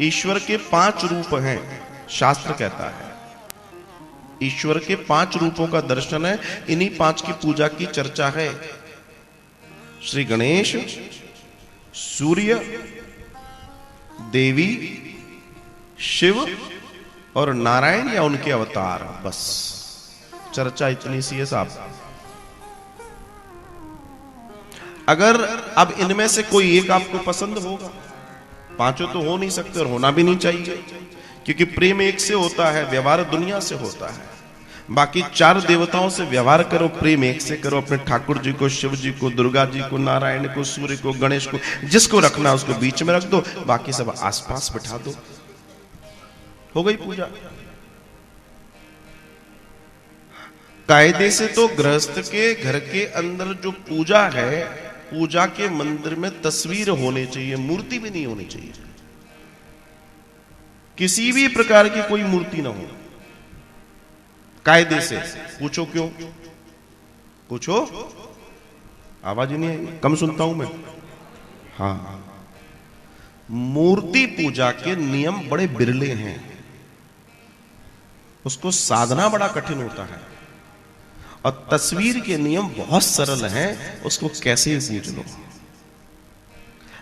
ईश्वर के 5 रूप हैं, शास्त्र कहता है। ईश्वर के 5 रूपों का दर्शन है, इन्हीं 5 की पूजा की चर्चा है। श्री गणेश, सूर्य, देवी, शिव और नारायण या उनके अवतार। बस चर्चा इतनी सी है साहब। अगर अब इनमें से कोई एक आपको पसंद होगा, पांचों तो हो नहीं सकते और होना भी नहीं चाहिए, क्योंकि प्रेम एक से होता है, व्यवहार दुनिया से होता है। बाकी 4 देवताओं से व्यवहार करो, प्रेम एक से करो। अपने ठाकुर जी को, शिव जी को, दुर्गा जी को, नारायण को, सूर्य को, गणेश को, जिसको रखना है उसको बीच में रख दो, बाकी सब आसपास बिठा दो, हो गई पूजा। कायदे से तो गृहस्थ के घर के अंदर जो पूजा है, पूजा के मंदिर में तस्वीर होनी चाहिए, मूर्ति भी नहीं होनी चाहिए। किसी भी प्रकार की कोई मूर्ति ना हो, कायदे से। पूछो क्यों? पूछो, आवाज ही नहीं आई, कम सुनता हूं मैं। हाँ, मूर्ति पूजा के नियम बड़े बिरले हैं, उसको साधना बड़ा कठिन होता है। और तस्वीर के नियम बहुत सरल हैं, उसको कैसे पूछ लो।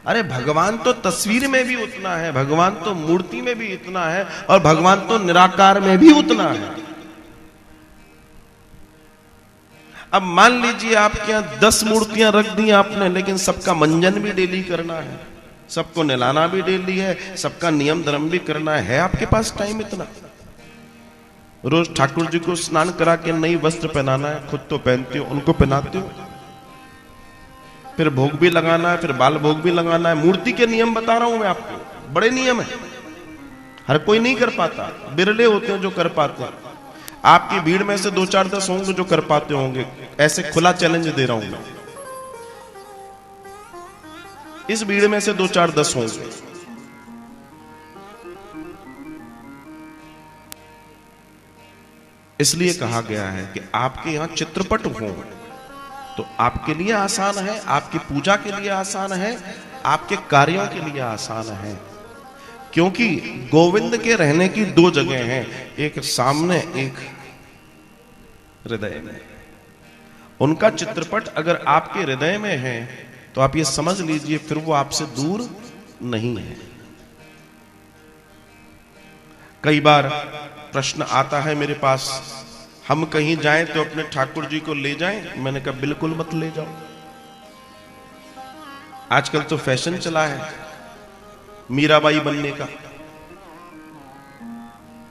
अरे भगवान तो तस्वीर में भी उतना है, भगवान तो मूर्ति में भी इतना है, और भगवान तो निराकार में भी उतना है। अब मान लीजिए आपके यहां 10 मूर्तियां रख दी आपने, लेकिन सबका मंजन भी डेली करना है, सबको नहलाना भी डेली है, सबका नियम धर्म भी करना है आपके पास टाइम इतना? रोज ठाकुर जी को स्नान करा के नई वस्त्र पहनाना है, खुद तो पहनते हो, उनको पहनाते हो, फिर भोग भी लगाना है, फिर बाल भोग भी लगाना है। मूर्ति के नियम बता रहा हूं मैं आपको, बड़े नियम है, हर कोई नहीं कर पाता, बिरले होते हैं जो कर पाते हैं। आपकी भीड़ में से 2 4 10 होंगे जो कर पाते होंगे, ऐसे खुला चैलेंज दे रहा हूं मैं। इस भीड़ में से 2 4 10 होंगे। इसलिए कहा गया है कि आपके यहां चित्रपट हो तो आपके लिए आसान है, आपकी पूजा के लिए आसान है, आपके कार्यों के लिए आसान है। क्योंकि गोविंद के रहने की 2 जगह हैं, एक सामने, एक हृदय में। उनका चित्रपट अगर आपके हृदय में है तो आप ये समझ लीजिए फिर वो आपसे दूर नहीं है। कई बार प्रश्न आता है मेरे पास, हम कहीं जाएं तो अपने ठाकुर जी को ले जाएं? मैंने कहा बिल्कुल मत ले जाओ। आजकल तो फैशन चला है मीराबाई बनने का,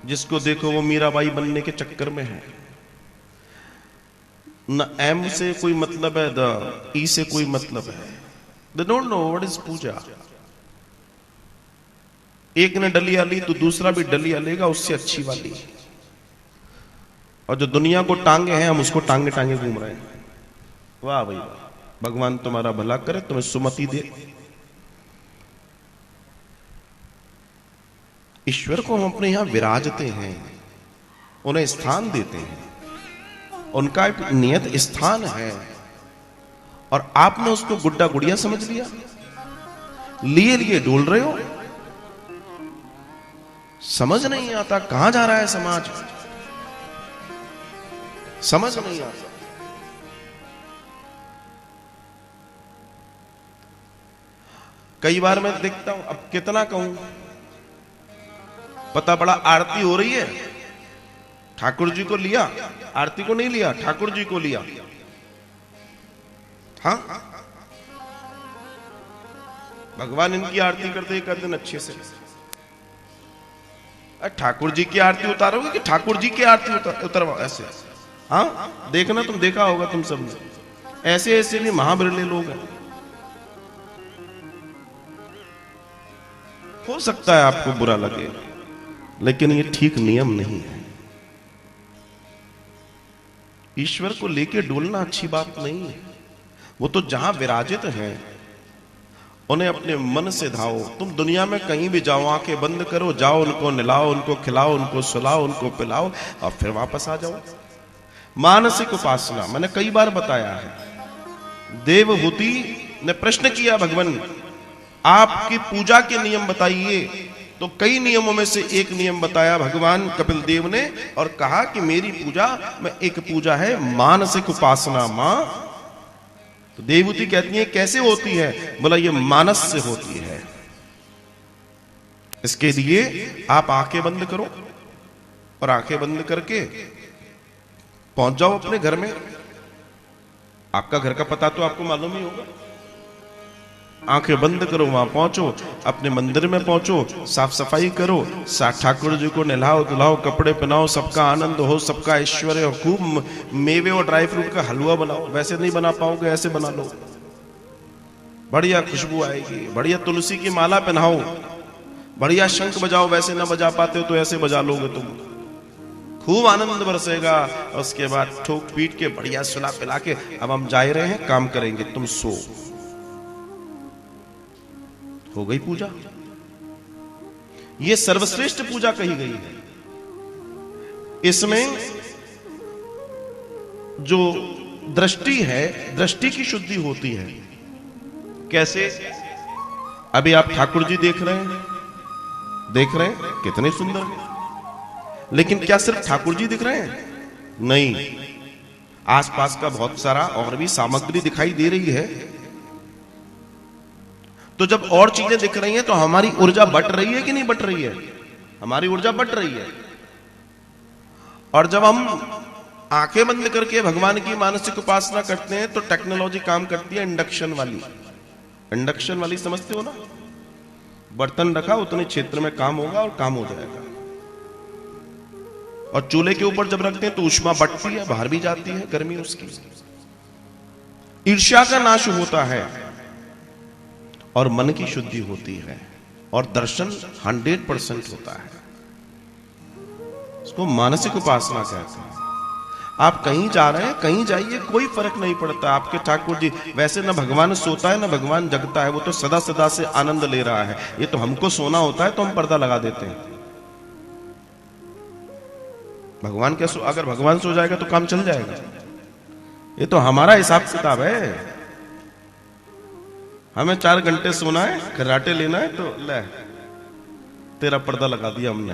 जिसको देखो वो मीराबाई बनने के चक्कर में है। न एम से कोई मतलब है, द ई से कोई मतलब है। They don't know what is puja. एक ने डलिया ली तो दूसरा भी डलिया लेगा, उससे अच्छी वाली। और जो दुनिया को टांगे हैं, हम उसको टांगे टांगे घूम रहे हैं। वाह भाई वाह, भगवान तुम्हारा भला करे, तुम्हें सुमति दे। ईश्वर को हम अपने यहां विराजते हैं, उन्हें स्थान देते हैं, उनका एक नियत स्थान है, और आपने उसको गुड्डा गुड़िया समझ लिया, लिए लिए डोल रहे हो। समझ नहीं आता कहां जा रहा है समाज, समझ नहीं आता। कई बार मैं देखता हूं, अब कितना कहूं, पता पड़ा आरती हो रही है, ठाकुर जी को लिया, आरती को नहीं लिया, ठाकुर जी को लिया। हाँ, भगवान इनकी आरती करते ही कर दिन अच्छे से। ठाकुर जी की आरती उतारोगे कि ठाकुर जी की आरती उतरवा ऐसे? हाँ, देखना, तुम देखा होगा तुम सब ने, ऐसे ऐसे भी महाबिरले लोग हैं। हो सकता है आपको बुरा लगे, लेकिन ये ठीक नियम नहीं है। ईश्वर को लेके डोलना अच्छी बात नहीं है। वो तो जहां विराजित हैं उन्हें अपने मन से धाओ। तुम दुनिया में कहीं भी जाओ, आंखें बंद करो, जाओ, उनको नहलाओ, उनको खिलाओ, उनको सुलाओ, उनको पिलाओ, और फिर वापस आ जाओ। मानसिक उपासना मैंने कई बार बताया है। देवहूति ने प्रश्न किया, भगवान आपकी पूजा के नियम बताइए। तो कई नियमों में से एक नियम बताया भगवान कपिल देव ने और कहा कि मेरी पूजा में एक पूजा है मानसिक उपासना। मां तो देवहूति कहती है कैसे होती है? बोला ये मानस से होती है। इसके लिए आप आंखें बंद करो और आंखें बंद करके पहुंच जाओ अपने घर में। आपका घर का पता तो आपको मालूम ही होगा। आंखें बंद करो, वहां पहुंचो, अपने मंदिर में पहुंचो, साफ सफाई करो, ठाकुर जी को नहलाओ धुलाओ, कपड़े पहनाओ, सबका आनंद हो, सबका ऐश्वर्य हो, खूब मेवे और ड्राई फ्रूट का हलवा बनाओ। वैसे नहीं बना पाओगे, ऐसे बना लो, बढ़िया खुशबू आएगी। बढ़िया तुलसी की माला पहनाओ, बढ़िया शंख बजाओ, वैसे ना बजा पाते हो तो ऐसे बजा लोगे तुम, खूब आनंद बरसेगा। उसके बाद ठोक पीट के बढ़िया सुला पिला के अब हम जा रहे हैं, काम करेंगे, तुम सो। हो गई पूजा। ये सर्वश्रेष्ठ पूजा कही गई है। इसमें जो दृष्टि है, दृष्टि की शुद्धि होती है। कैसे? अभी आप ठाकुर जी देख रहे हैं, कितने सुंदर हैं, लेकिन क्या सिर्फ ठाकुर जी दिख रहे हैं? नहीं, आसपास का बहुत सारा और भी सामग्री दिखाई दे रही है। तो जब और चीजें दिख रही हैं तो हमारी ऊर्जा बट रही है कि नहीं बट रही है? हमारी ऊर्जा बट रही है। और जब हम आंखें बंद करके भगवान की मानसिक उपासना करते हैं तो टेक्नोलॉजी काम करती है इंडक्शन वाली। इंडक्शन वाली समझते हो ना? बर्तन रखा, उतने क्षेत्र में काम होगा और काम हो जाएगा। और चूल्हे के ऊपर जब रखते हैं तो ऊष्मा बढ़ती है, बाहर भी जाती है गर्मी उसकी। ईर्ष्या का नाश होता है और मन की शुद्धि होती है और दर्शन 100% होता है। इसको मानसिक उपासना कहते हैं। आप कहीं जा रहे हैं, कहीं जाइए, कोई फर्क नहीं पड़ता। आपके ठाकुर जी वैसे ना भगवान सोता है ना भगवान जगता है, वो तो सदा सदा से आनंद ले रहा है। ये तो हमको सोना होता है तो हम पर्दा लगा देते हैं। भगवान क्या अगर भगवान सो जाएगा तो काम चल जाएगा? ये तो हमारा हिसाब किताब है। हमें 4 घंटे सोना है, खर्राटे लेना है तो ले तेरा पर्दा लगा दिया हमने।